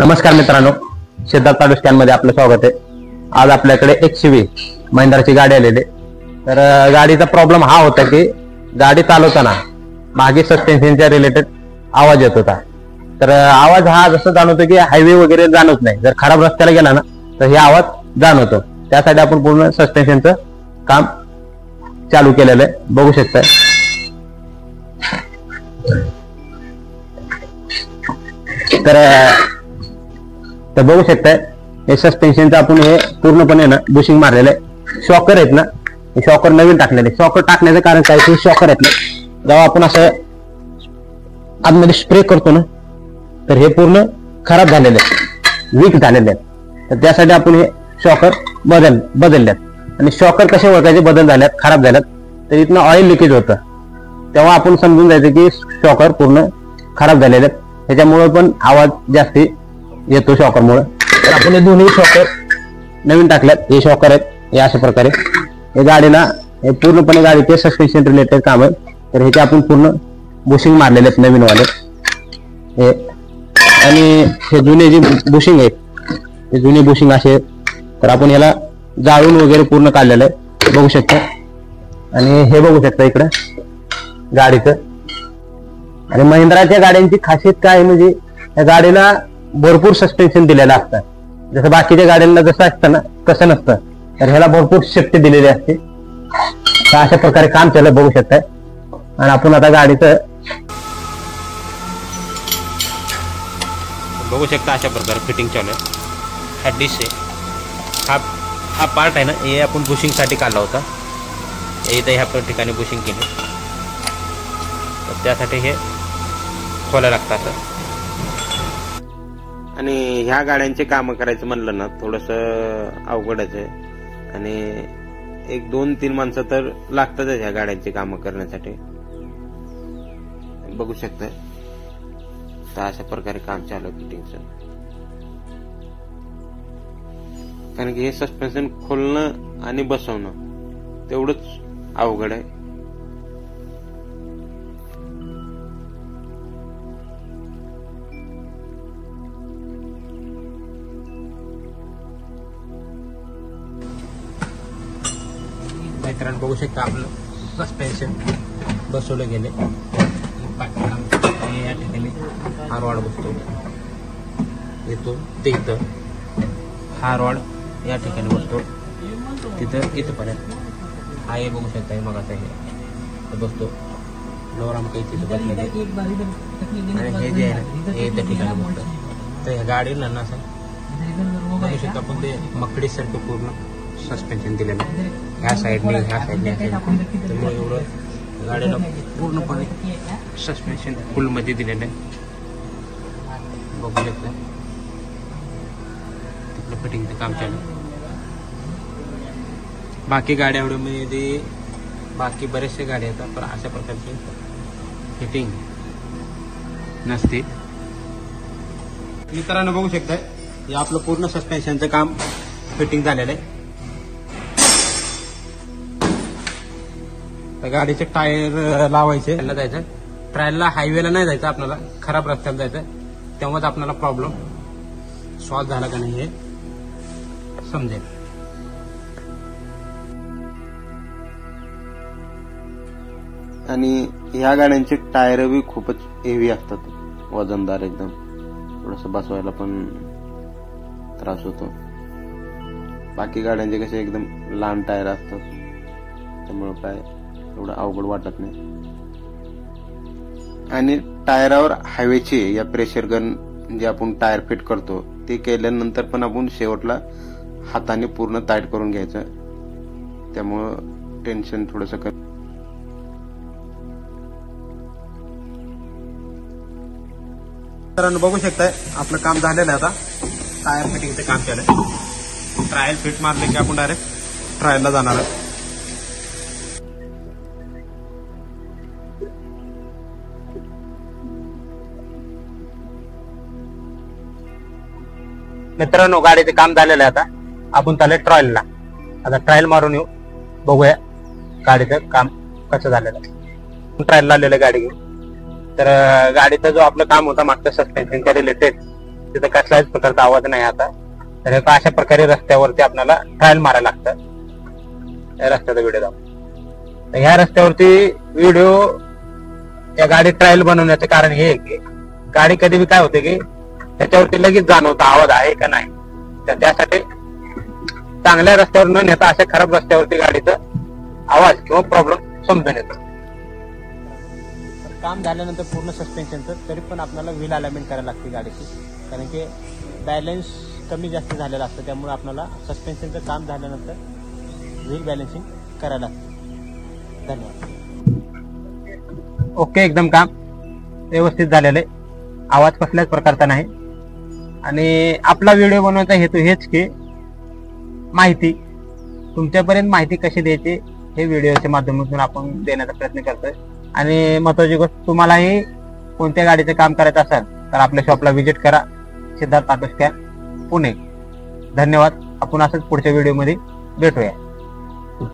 नमस्कार मित्रांनो, Siddharth auto stand मध्ये आपलं स्वागत आहे। आज आपल्याकडे XUV महिंद्राची गाडी आलेली। तर गाडीचा प्रॉब्लेम हा होता की गाडी चालवताना मागे सस्पेन्शनच्या रिलेटेड आवाज येत होता। तर आवाज हा जसं जाणवतो की हायवे वगैरे जाणवत नाही, जर खराब रस्त्याला गेला ना तर हे आवाज जाणवतो। त्यासाठी आपण पूर्ण सस्पेन्शनचं काम चालू केलेलं आहे, बघू शकता। तर बघू शकताय हे सस्पेन्शनचं आपण हे पूर्णपणे ना बुशिंग मारलेलं आहे। शॉकर आहेत ना, हे शॉकर नवीन टाकलेले। शॉकर टाकण्याचं कारण काय की शॉकर आहेत ना, जेव्हा आपण असं आतमध्ये स्प्रे करतो ना तर हे पूर्ण खराब झालेले आहेत, वीक झालेले आहेत। तर त्यासाठी आपण हे शॉकर बदलल्यात। आणि शॉकर कसे ओळखायचे बदल झाल्यात, खराब झाल्यात, तर इथनं ऑइल लिकेज होतं, तेव्हा आपण समजून जायचं की शॉकर पूर्ण खराब झालेले आहेत। त्याच्यामुळे पण आवाज जास्ती येतो शॉकरमुळे। तर आपण हे दोन्ही शॉकर नवीन टाकल्यात। हे शॉकर आहेत, हे अशा प्रकारे हे गाडीला हे पूर्णपणे गाडीचे सस्पेन्शन रिलेटेड काम आहे। तर ह्याचे आपण पूर्ण बुशिंग मारलेले आहेत नवीन वाले हे। आणि हे जुने जे बुशिंग आहेत, हे जुने बुशिंग असे, तर आपण याला जाळून वगैरे पूर्ण काढलेलं आहे, बघू शकता। आणि हे बघू शकता इकडं गाडीचं। आणि महिंद्राच्या गाड्यांची खासियत काय आहे म्हणजे या गाडीला भरपूर सस्पेन्शन दिलेलं असतं। जसं बाकीच्या गाड्यांना जसं असतं ना तसं नसतं, तर ह्याला भरपूर सेफ्टी दिलेली असते। तर अशा प्रकारे काम चालू बघू शकताय। आणि आपण आता गाडीचं बघू शकता अशा प्रकारे फिटिंग चालू आहे। हा डिश आहे, हा पार्ट आहे ना, हे आपण बुशिंगसाठी काढला होता। इथं ह्या ठिकाणी बुशिंग केली, तर त्यासाठी हे खोलायला लागतं। आणि ह्या गाड्यांचे काम करायचं म्हणलं ना थोडंसं अवघडच आहे। आणि 1-2-3 माणसं तर लागतातच ह्या गाड्यांची कामं करण्यासाठी, बघू शकताय। तर अशा प्रकारे काम चालू आहे फिटिंगचं। कारण की हे सस्पेन्शन खोलणं आणि बसवणं तेवढंच अवघड आहे। मित्रांनो बघू शकता आपलं सस्पेन्शन बसवलं गेले। या ठिकाणी हा रॉड बसतो, येतो ते इथं, हा रॉड या ठिकाणी बसतो तिथं इथपर्यंत। हा हे बघू शकता, मग आता हे बसतो लोअर आम काही तिथं बसलेलं आहे। आणि हे जे आहे ना हे त्या ठिकाणी बसतं। तर ह्या गाडीला ना असं बघू शकता आपण ते मकडीसारखं पूर्ण सस्पेन्शन दिलेलं आहे, ह्या साईडने त्यामुळे एवढं गाडीला पूर्णपणे सस्पेन्शन फुल मध्ये दिलेलं आहे, बघू शकता। तिकडं फिटिंगचं काम चालू। बाकी गाड्यांमध्ये बाकी बरेचसे गाड्या येतात, पण अशा प्रकारची फिटिंग नसते। मित्रांनो बघू शकताय, हे आपलं पूर्ण सस्पेन्शनचं काम फिटिंग झालेलं आहे। गाडीचे टायर लावायचे, त्याला जायचं ट्रायलला, हायवेला नाही जायचं आपल्याला, खराब रस्त्याला जायचं, तेव्हाच आपल्याला प्रॉब्लेम सॉल्व्ह झाला का नाही हे समजेल। आणि ह्या गाड्यांचे टायर बी खूपच हेवी असतात, वजनदार एकदम, थोडस बसवायला पण त्रास होतो। बाकी गाड्यांचे कसे एकदम लहान टायर असतात, त्यामुळे काय एवढं अवघड वाटत नाही। आणि टायरावर हायवेचे या प्रेशर गन जे आपण टायर फिट करतो ते केल्यानंतर पण आपण शेवटला हाताने पूर्ण टाईट करून घ्यायचं, त्यामुळं टेन्शन थोडंसं कमी। मित्रांनो बघू शकताय आपलं काम झालेलं आहे, आता टायर फिटिंगचं काम केलंय। ट्रायल फिट मारले की आपण डायरेक्ट ट्रायलला जाणार आहे। मित्रांनो गाडीचं काम झालेलं आहे, आता आपण चालले ट्रायलला। आता ट्रायल मारून येऊ, बघूया गाडीचं काम कसं झालेलं आहे। ट्रायलला आलेलं गाडी घेऊन। तर गाडीचं जो आपलं काम होता मागच्या सस्पेन्शनच्या रिलेटेड, तिथं कसल्याच प्रकारचा आवाज नाही आता. तर हे अशा प्रकारे रस्त्यावरती आपल्याला ट्रायल मारायला लागतं. या रस्त्याचा व्हिडिओ दाखव. ह्या रस्त्यावरती व्हिडिओ या गाडी ट्रायल बनवण्याचं कारण हे आहे की गाडी कधी बी काय होते की त्याच्यावरती लगेच जाणवतं आवाज आहे का नाही. तर त्यासाठी चांगल्या रस्त्यावर न नेता अशा खराब रस्त्यावरती गाडीचा आवाज किंवा प्रॉब्लेम समजून येतो. काम झाल्यानंतर पूर्ण सस्पेन्शनचं तरी पण आपल्याला व्हील अलाइनमेंट करायला लागते गाडीची, कारण की बॅलन्स कमी जास्त झालेला असतं. त्यामुळे आपल्याला सस्पेन्शनचं काम झाल्यानंतर व्हील बॅलन्सिंग करायला लागते. धन्यवाद. ओके, एकदम काम व्यवस्थित झालेलं आहे. आवाज कसल्याच प्रकारचा नाही. आणि आपला व्हिडिओ बनवण्याचा हेतू हेच की माहिती तुमच्यापर्यंत माहिती कशी द्यायची हे व्हिडिओच्या माध्यमातून आपण देण्याचा प्रयत्न करतोय. आणि महत्वाची गोष्ट, तुम्हालाही कोणत्या गाडीचं काम करायचं असेल तर आपल्या शॉपला व्हिजिट करा. Siddharth auto scan, Pune. धन्यवाद. आपण असंच पुढच्या व्हिडिओमध्ये भेटूया.